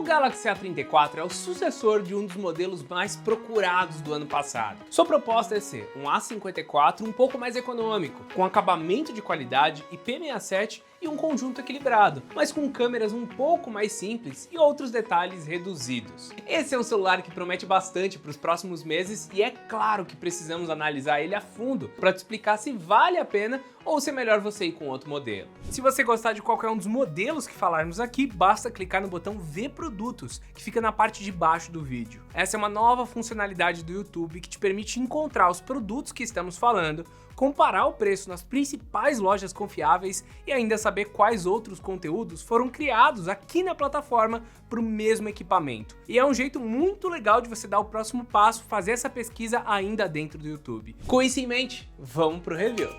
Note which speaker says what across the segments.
Speaker 1: Galaxy A34 é o sucessor de um dos modelos mais procurados do ano passado. Sua proposta é ser um A54 um pouco mais econômico, com acabamento de qualidade, IP67 e um conjunto equilibrado, mas com câmeras um pouco mais simples e outros detalhes reduzidos. Esse é um celular que promete bastante para os próximos meses e é claro que precisamos analisar ele a fundo para te explicar se vale a pena ou se é melhor você ir com outro modelo. Se você gostar de qualquer um dos modelos que falarmos aqui, basta clicar no botão Ver Produtos, que fica na parte de baixo do vídeo. Essa é uma nova funcionalidade do YouTube que te permite encontrar os produtos que estamos falando, comparar o preço nas principais lojas confiáveis e ainda saber quais outros conteúdos foram criados aqui na plataforma para o mesmo equipamento. E é um jeito muito legal de você dar o próximo passo, fazer essa pesquisa ainda dentro do YouTube. Com isso em mente, vamos pro review.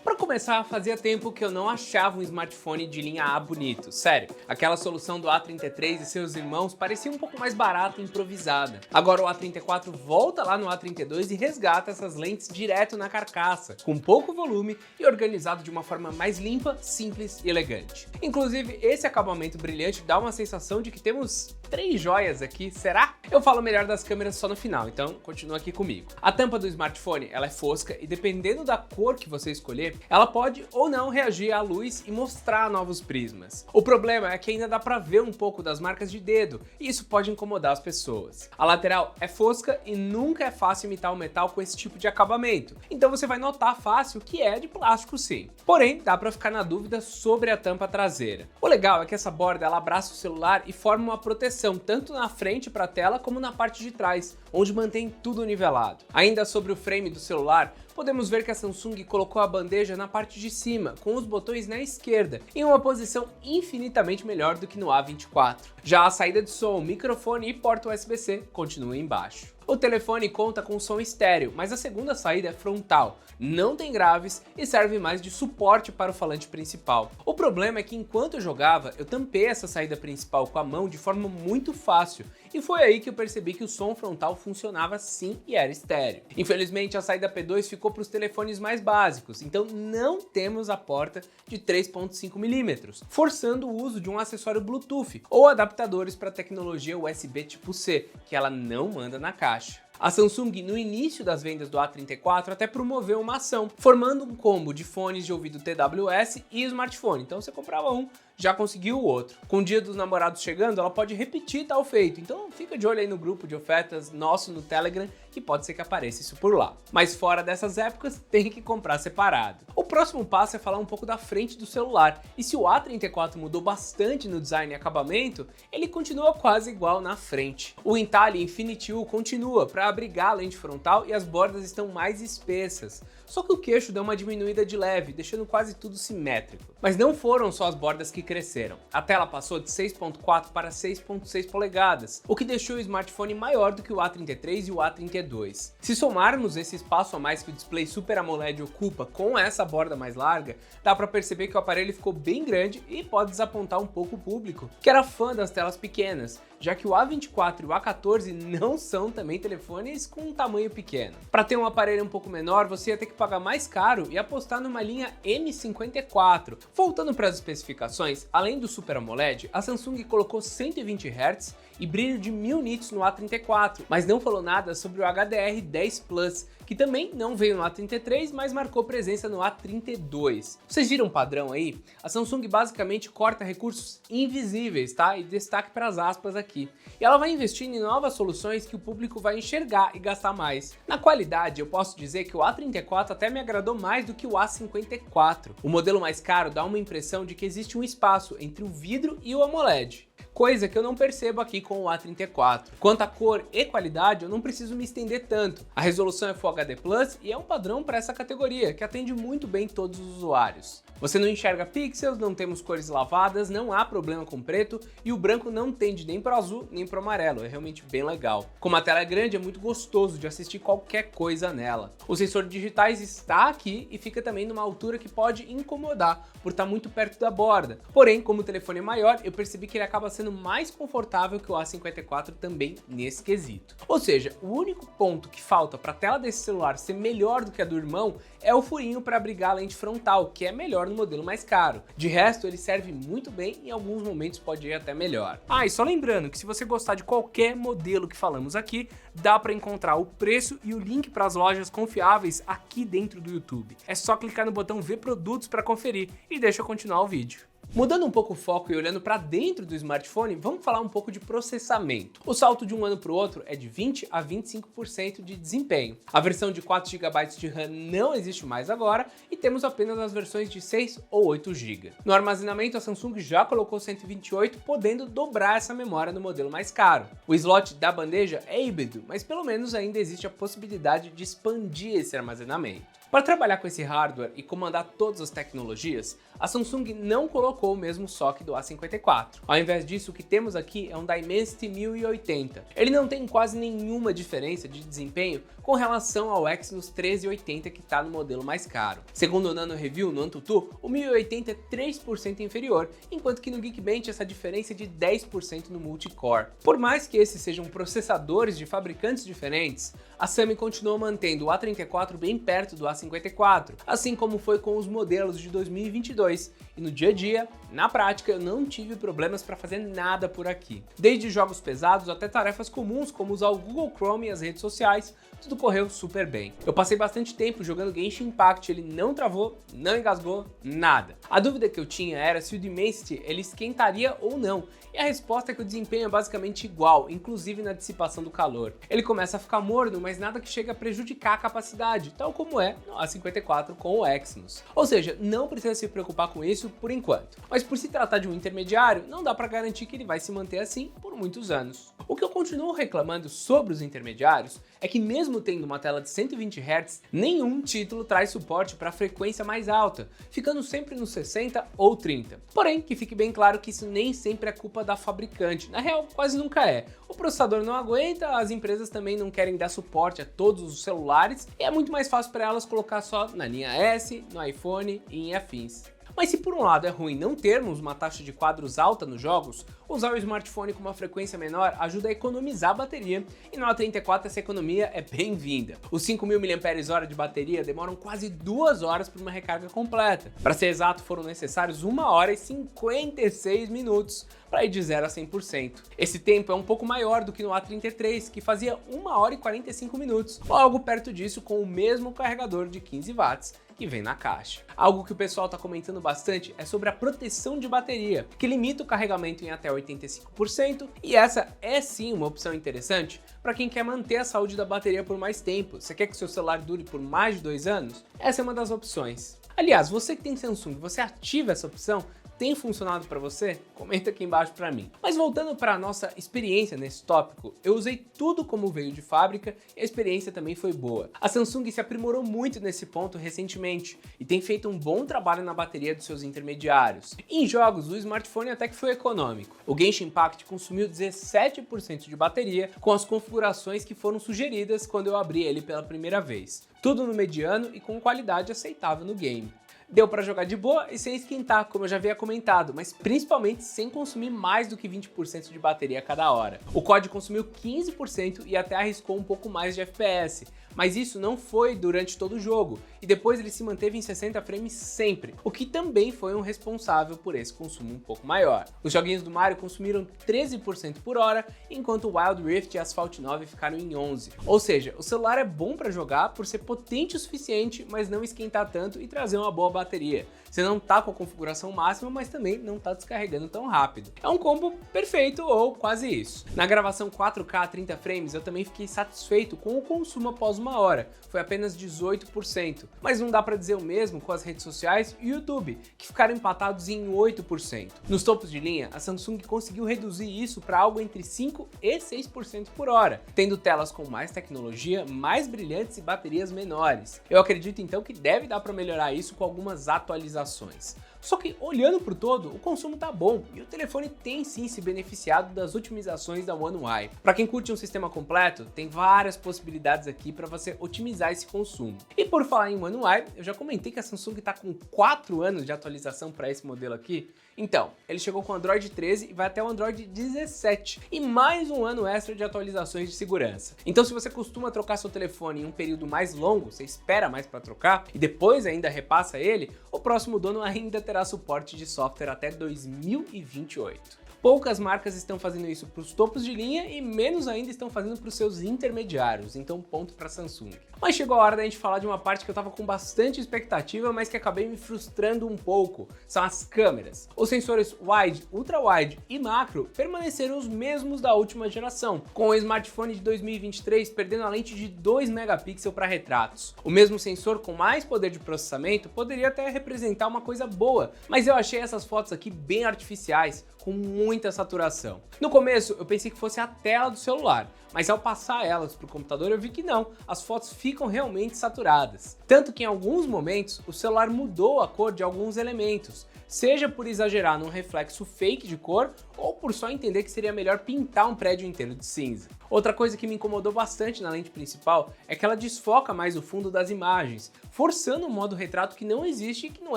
Speaker 1: Para começar, fazia tempo que eu não achava um smartphone de linha A bonito, sério. Aquela solução do A33 e seus irmãos parecia um pouco mais barata e improvisada. Agora o A34 volta lá no A32 e resgata essas lentes direto na carcaça, com pouco volume e organizado de uma forma mais limpa, simples e elegante. Inclusive, esse acabamento brilhante dá uma sensação de que temos 3 joias aqui, será? Eu falo melhor das câmeras só no final, então continua aqui comigo. A tampa do smartphone ela é fosca e dependendo da cor que você escolher, ela pode ou não reagir à luz e mostrar novos prismas. O problema é que ainda dá pra ver um pouco das marcas de dedo e isso pode incomodar as pessoas. A lateral é fosca e nunca é fácil imitar o metal com esse tipo de acabamento, então você vai notar fácil que é de plástico sim. Porém, dá pra ficar na dúvida sobre a tampa traseira. O legal é que essa borda ela abraça o celular e forma uma proteção tanto na frente para a tela como na parte de trás, onde mantém tudo nivelado. Ainda sobre o frame do celular, podemos ver que a Samsung colocou a bandeja na parte de cima, com os botões na esquerda, em uma posição infinitamente melhor do que no A24. Já a saída de som, microfone e porta USB-C continuam embaixo. O telefone conta com som estéreo, mas a segunda saída é frontal, não tem graves e serve mais de suporte para o falante principal. O problema é que enquanto eu jogava, eu tampei essa saída principal com a mão de forma muito fácil e foi aí que eu percebi que o som frontal funcionava sim e era estéreo. Infelizmente a saída P2 ficou para os telefones mais básicos, então não temos a porta de 3.5mm, forçando o uso de um acessório Bluetooth ou adaptadores para tecnologia USB tipo C, que ela não manda na caixa. A Samsung, no início das vendas do A34, até promoveu uma ação, formando um combo de fones de ouvido TWS e smartphone. Então você comprava um, já conseguiu o outro. Com o dia dos namorados chegando, ela pode repetir tal feito. Então fica de olho aí no grupo de ofertas nosso no Telegram, que pode ser que apareça isso por lá. Mas fora dessas épocas, tem que comprar separado. O próximo passo é falar um pouco da frente do celular. E se o A34 mudou bastante no design e acabamento, ele continua quase igual na frente. O entalhe Infinity U continua para abrigar a lente frontal e as bordas estão mais espessas. Só que o queixo deu uma diminuída de leve, deixando quase tudo simétrico. Mas não foram só as bordas que cresceram. A tela passou de 6.4 para 6.6 polegadas, o que deixou o smartphone maior do que o A33 e o A32. Se somarmos esse espaço a mais que o display Super AMOLED ocupa com essa borda mais larga, dá para perceber que o aparelho ficou bem grande e pode desapontar um pouco o público, que era fã das telas pequenas, já que o A24 e o A14 não são também telefones com um tamanho pequeno. Para ter um aparelho um pouco menor, você ia ter que pagar mais caro e apostar numa linha M54. Voltando para as especificações, além do Super AMOLED, a Samsung colocou 120 Hz e brilho de 1000 nits no A34, mas não falou nada sobre o HDR10 Plus, que também não veio no A33, mas marcou presença no A32. Vocês viram um padrão aí? A Samsung basicamente corta recursos invisíveis, tá? E destaque para as aspas aqui. E ela vai investindo em novas soluções que o público vai enxergar e gastar mais. Na qualidade, eu posso dizer que o A34 até me agradou mais do que o A54. O modelo mais caro dá uma impressão de que existe um espaço entre o vidro e o AMOLED, coisa que eu não percebo aqui com o A34. Quanto à cor e qualidade, eu não preciso me estender tanto. A resolução é Full HD Plus e é um padrão para essa categoria, que atende muito bem todos os usuários. Você não enxerga pixels, não temos cores lavadas, não há problema com preto e o branco não tende nem para o azul nem para o amarelo, é realmente bem legal. Como a tela é grande, é muito gostoso de assistir qualquer coisa nela. O sensor de digitais está aqui e fica também numa altura que pode incomodar, por estar muito perto da borda. Porém, como o telefone é maior, eu percebi que ele acaba sendo sendo mais confortável que o A54 também nesse quesito. Ou seja, o único ponto que falta para a tela desse celular ser melhor do que a do irmão é o furinho para abrigar a lente frontal, que é melhor no modelo mais caro. De resto, ele serve muito bem e em alguns momentos pode ir até melhor. Ah, e só lembrando que se você gostar de qualquer modelo que falamos aqui, dá para encontrar o preço e o link para as lojas confiáveis aqui dentro do YouTube. É só clicar no botão ver produtos para conferir e deixa eu continuar o vídeo. Mudando um pouco o foco e olhando para dentro do smartphone, vamos falar um pouco de processamento. O salto de um ano para o outro é de 20 a 25% de desempenho. A versão de 4 GB de RAM não existe mais agora e temos apenas as versões de 6 ou 8 GB. No armazenamento, a Samsung já colocou 128, podendo dobrar essa memória no modelo mais caro. O slot da bandeja é híbrido, mas pelo menos ainda existe a possibilidade de expandir esse armazenamento. Para trabalhar com esse hardware e comandar todas as tecnologias, a Samsung não colocou o mesmo SoC do A54. Ao invés disso, o que temos aqui é um Dimensity 1080. Ele não tem quase nenhuma diferença de desempenho com relação ao Exynos 1380 que está no modelo mais caro. Segundo o Nano Review no AnTuTu, o 1080 é 3% inferior, enquanto que no Geekbench essa diferença é de 10% no multicore. Por mais que esses sejam processadores de fabricantes diferentes, a Samsung continuou mantendo o A34 bem perto do A54, assim como foi com os modelos de 2022, e no dia a dia, na prática, eu não tive problemas para fazer nada por aqui. Desde jogos pesados até tarefas comuns como usar o Google Chrome e as redes sociais, tudo correu super bem. Eu passei bastante tempo jogando Genshin Impact, ele não travou, não engasgou, nada. A dúvida que eu tinha era se o Dimensity ele esquentaria ou não, e a resposta é que o desempenho é basicamente igual, inclusive na dissipação do calor. Ele começa a ficar morno, mas nada que chegue a prejudicar a capacidade, tal como é no A54 com o Exynos. Ou seja, não precisa se preocupar com isso por enquanto. Mas por se tratar de um intermediário, não dá para garantir que ele vai se manter assim por muitos anos. O que eu continuo reclamando sobre os intermediários é que mesmo tendo uma tela de 120 Hz, nenhum título traz suporte para frequência mais alta, ficando sempre nos 60 ou 30. Porém, que fique bem claro que isso nem sempre é culpa da fabricante, na real quase nunca é. O processador não aguenta, as empresas também não querem dar suporte a todos os celulares e é muito mais fácil para elas colocar só na linha S, no iPhone e em afins. Mas se por um lado é ruim não termos uma taxa de quadros alta nos jogos, usar o smartphone com uma frequência menor ajuda a economizar a bateria e no A34 essa economia é bem-vinda. Os 5.000 mAh de bateria demoram quase 2 horas para uma recarga completa. Para ser exato, foram necessários 1 hora e 56 minutos para ir de 0 a 100%. Esse tempo é um pouco maior do que no A33, que fazia 1 hora e 45 minutos, ou algo perto disso com o mesmo carregador de 15 watts que vem na caixa. Algo que o pessoal está comentando bastante é sobre a proteção de bateria, que limita o carregamento em até 85%, e essa é sim uma opção interessante para quem quer manter a saúde da bateria por mais tempo. Você quer que seu celular dure por mais de 2 anos? Essa é uma das opções. Aliás, você que tem Samsung, você ativa essa opção? Tem funcionado para você? Comenta aqui embaixo para mim. Mas voltando para a nossa experiência nesse tópico, eu usei tudo como veio de fábrica e a experiência também foi boa. A Samsung se aprimorou muito nesse ponto recentemente e tem feito um bom trabalho na bateria dos seus intermediários. Em jogos, o smartphone até que foi econômico. O Genshin Impact consumiu 17% de bateria com as configurações que foram sugeridas quando eu abri ele pela primeira vez. Tudo no mediano e com qualidade aceitável no game. Deu para jogar de boa e sem esquentar, como eu já havia comentado, mas principalmente sem consumir mais do que 20% de bateria a cada hora. O COD consumiu 15% e até arriscou um pouco mais de FPS, mas isso não foi durante todo o jogo, e depois ele se manteve em 60 frames sempre, o que também foi um responsável por esse consumo um pouco maior. Os joguinhos do Mario consumiram 13% por hora, enquanto o Wild Rift e Asphalt 9 ficaram em 11%. Ou seja, o celular é bom para jogar por ser potente o suficiente, mas não esquentar tanto e trazer uma boa bateria. Você não tá com a configuração máxima, mas também não tá descarregando tão rápido. É um combo perfeito ou quase isso. Na gravação 4K a 30 frames eu também fiquei satisfeito com o consumo após 1 hora, foi apenas 18%. Mas não dá para dizer o mesmo com as redes sociais e o YouTube, que ficaram empatados em 8%. Nos topos de linha, a Samsung conseguiu reduzir isso para algo entre 5% e 6% por hora, tendo telas com mais tecnologia, mais brilhantes e baterias menores. Eu acredito então que deve dar para melhorar isso com algumas atualizações. Só que olhando para o todo, o consumo tá bom e o telefone tem sim se beneficiado das otimizações da One UI. Para quem curte um sistema completo, tem várias possibilidades aqui para você otimizar esse consumo. E por falar em One UI, eu já comentei que a Samsung está com 4 anos de atualização para esse modelo aqui. Então, ele chegou com o Android 13 e vai até o Android 17 e mais um ano extra de atualizações de segurança. Então, se você costuma trocar seu telefone em um período mais longo, você espera mais para trocar e depois ainda repassa ele, o próximo dono ainda terá suporte de software até 2028. Poucas marcas estão fazendo isso para os topos de linha e menos ainda estão fazendo para os seus intermediários, então ponto para a Samsung. Mas chegou a hora da gente falar de uma parte que eu estava com bastante expectativa, mas que acabei me frustrando um pouco, são as câmeras. Os sensores wide, ultra-wide e macro permaneceram os mesmos da última geração, com o smartphone de 2023 perdendo a lente de 2 megapixels para retratos. O mesmo sensor com mais poder de processamento poderia até representar uma coisa boa, mas eu achei essas fotos aqui bem artificiais, com muita saturação. No começo eu pensei que fosse a tela do celular, mas ao passar elas para o computador eu vi que não, as fotos ficam realmente saturadas. Tanto que em alguns momentos o celular mudou a cor de alguns elementos, seja por exagerar num reflexo fake de cor ou por só entender que seria melhor pintar um prédio inteiro de cinza. Outra coisa que me incomodou bastante na lente principal é que ela desfoca mais o fundo das imagens, forçando um modo retrato que não existe e que não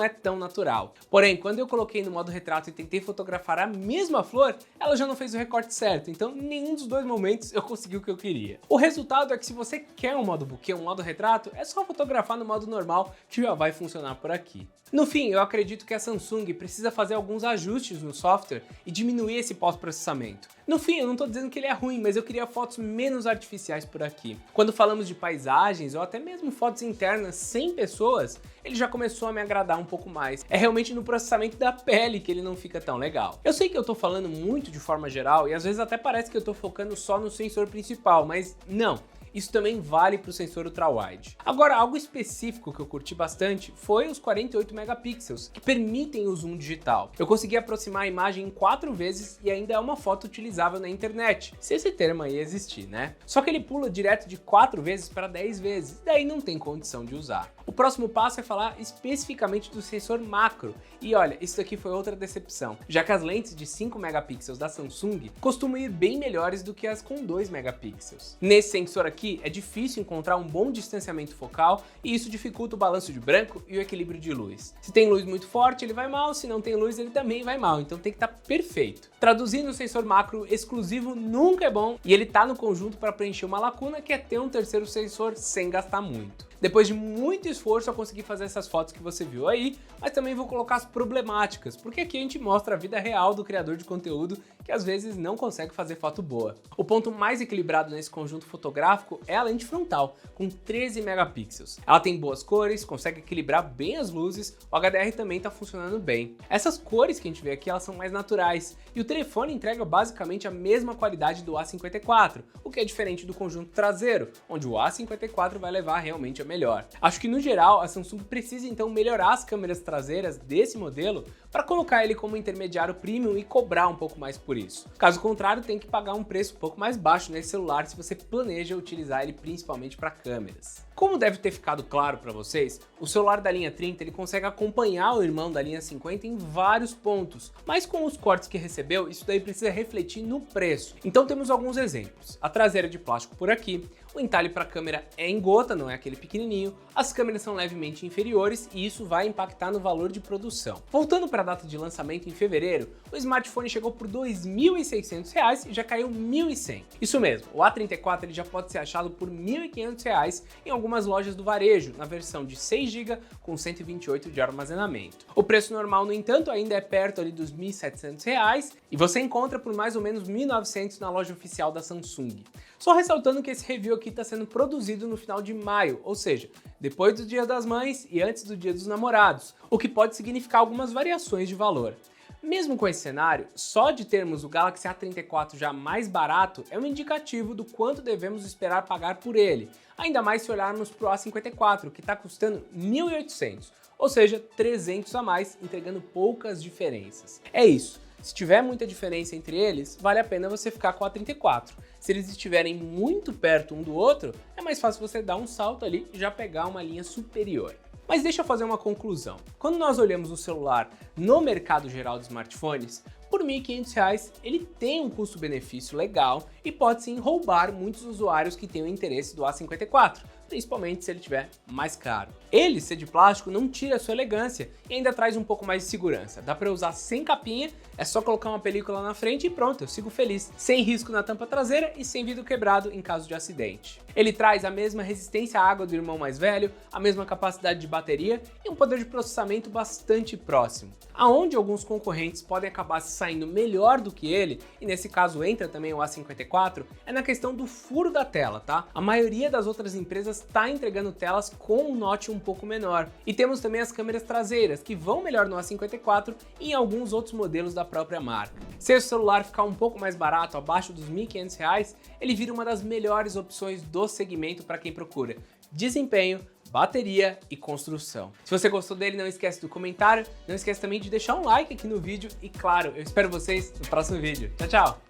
Speaker 1: é tão natural. Porém, quando eu coloquei no modo retrato e tentei fotografar a mesma flor, ela já não fez o recorte certo, então em nenhum dos dois momentos eu consegui o que eu queria. O resultado é que se você quer um modo bokeh, um modo retrato, é só fotografar no modo normal que já vai funcionar por aqui. No fim, eu acredito que a Samsung precisa fazer alguns ajustes no software e diminuir esse pós-processamento. No fim, eu não estou dizendo que ele é ruim, mas eu queria fotos menos artificiais por aqui. Quando falamos de paisagens ou até mesmo fotos internas sem pessoas, ele já começou a me agradar um pouco mais. É realmente no processamento da pele que ele não fica tão legal. Eu sei que eu estou falando muito de forma geral e às vezes até parece que eu estou focando só no sensor principal, mas não. Isso também vale para o sensor ultra-wide. Agora, algo específico que eu curti bastante foi os 48 megapixels, que permitem o zoom digital. Eu consegui aproximar a imagem em 4 vezes e ainda é uma foto utilizável na internet, se esse termo aí existir, né? Só que ele pula direto de 4 vezes para 10 vezes, daí não tem condição de usar. O próximo passo é falar especificamente do sensor macro, e olha, isso daqui foi outra decepção, já que as lentes de 5 megapixels da Samsung costumam ir bem melhores do que as com 2 megapixels. Nesse sensor aqui é difícil encontrar um bom distanciamento focal e isso dificulta o balanço de branco e o equilíbrio de luz. Se tem luz muito forte ele vai mal, se não tem luz ele também vai mal, então tem que estar perfeito. Traduzindo, o sensor macro exclusivo nunca é bom e ele tá no conjunto para preencher uma lacuna que é ter um terceiro sensor sem gastar muito. Depois de muito esforço eu consegui fazer essas fotos que você viu aí, mas também vou colocar as problemáticas, porque aqui a gente mostra a vida real do criador de conteúdo que às vezes não consegue fazer foto boa. O ponto mais equilibrado nesse conjunto fotográfico é a lente frontal, com 13 megapixels. Ela tem boas cores, consegue equilibrar bem as luzes, o HDR também está funcionando bem. Essas cores que a gente vê aqui elas são mais naturais, e o telefone entrega basicamente a mesma qualidade do A54, o que é diferente do conjunto traseiro, onde o A54 vai levar realmente a melhor. Acho que no geral a Samsung precisa então melhorar as câmeras traseiras desse modelo para colocar ele como intermediário premium e cobrar um pouco mais por isso. Caso contrário, tem que pagar um preço um pouco mais baixo nesse celular se você planeja utilizar ele principalmente para câmeras. Como deve ter ficado claro para vocês, o celular da linha 30 ele consegue acompanhar o irmão da linha 50 em vários pontos, mas com os cortes que recebeu, isso daí precisa refletir no preço. Então temos alguns exemplos. A traseira de plástico por aqui, o entalhe para a câmera é em gota, não é aquele pequenininho, as câmeras são levemente inferiores e isso vai impactar no valor de produção. Voltando para a data de lançamento em fevereiro, o smartphone chegou por R$ 2.600 e já caiu R$ 1.100. Isso mesmo, o A34 ele já pode ser achado por R$ 1.500 em algumas lojas do varejo, na versão de 6 GB com 128 de armazenamento. O preço normal, no entanto, ainda é perto ali dos R$ 1.700 e você encontra por mais ou menos R$ 1.900 na loja oficial da Samsung. Só ressaltando que esse review aqui está sendo produzido no final de maio, ou seja, depois do Dia das Mães e antes do Dia dos Namorados, o que pode significar algumas variações de valor. Mesmo com esse cenário, só de termos o Galaxy A34 já mais barato é um indicativo do quanto devemos esperar pagar por ele, ainda mais se olharmos para o A54, que está custando R$ 1.800, ou seja, 300 a mais, entregando poucas diferenças. É isso. Se tiver muita diferença entre eles, vale a pena você ficar com a A34. Se eles estiverem muito perto um do outro, é mais fácil você dar um salto ali e já pegar uma linha superior. Mas deixa eu fazer uma conclusão. Quando nós olhamos o celular no mercado geral de smartphones, por R$ 1.500 ele tem um custo-benefício legal e pode sim roubar muitos usuários que têm o interesse do A54, principalmente se ele tiver mais caro. Ele, ser de plástico, não tira a sua elegância e ainda traz um pouco mais de segurança. Dá para usar sem capinha, é só colocar uma película na frente e pronto, eu sigo feliz. Sem risco na tampa traseira e sem vidro quebrado em caso de acidente. Ele traz a mesma resistência à água do irmão mais velho, a mesma capacidade de bateria e um poder de processamento bastante próximo. Aonde alguns concorrentes podem acabar se saindo melhor do que ele, e nesse caso entra também o A54, é na questão do furo da tela, tá? A maioria das outras empresas está entregando telas com um notch um pouco menor. E temos também as câmeras traseiras, que vão melhor no A54 e em alguns outros modelos da própria marca. Se o celular ficar um pouco mais barato, abaixo dos R$ 1.500, ele vira uma das melhores opções do segmento para quem procura desempenho, bateria e construção. Se você gostou dele, não esquece do comentário, não esquece também de deixar um like aqui no vídeo e claro, eu espero vocês no próximo vídeo. Tchau, tchau!